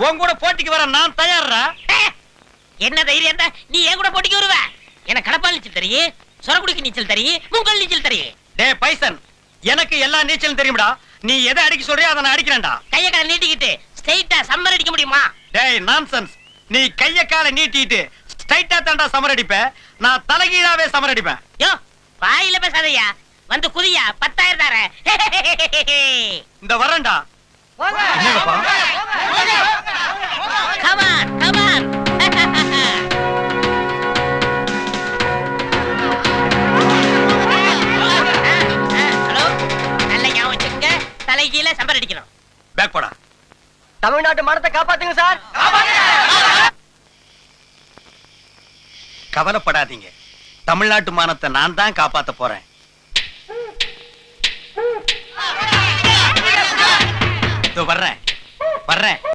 உன் கூட போட்டிக்கு வர நான் தயாரா. என்ன தைரியம் தான் நீ என் கூட போட்டிக்கு வருவ? எனக்கு கடப்பால் நீச்சல் தெரியும், சொரக்குடிக்கு நீச்சல் தெரியும், மூங்கல் நீச்சல் தெரியும். டேய் பைசன், எனக்கு எல்லா நீச்சலும் தெரியும்டா. நீ எதை அடிக்க சொல்றியோ அதை நான் அடிக்கிறேன்டா. கைய கால நீட்டிக்கிட்டு ஸ்ட்ரைட்டா சம்மர் அடிக்க முடியுமா? டேய் நான்சென்ஸ். நீ கைய காலை நீட்டிட்டு ஸ்ட்ரைட்டா தாண்டா சமர் அடிப்ப. நான் தலைகீழாவே சமர் அடிப்பேன். யோ வாயில பேசாதயா, வந்து குதியா 10,000 தரேன். இந்த வரேன்டா. என்னங்கப்பா? Come on, come on. Hello, நல்ல ஞாபகம் வச்சுக்கங்க, தலைகீழ சம்பர் அடிக்கணும். பேக் போடா. தமிழ்நாட்டு மானத்தை காப்பாத்துங்க சார். கவலைப்படாதீங்க, தமிழ்நாட்டு மானத்தை நான் தான் காப்பாத்த போறேன். இதோ வர்றேன்.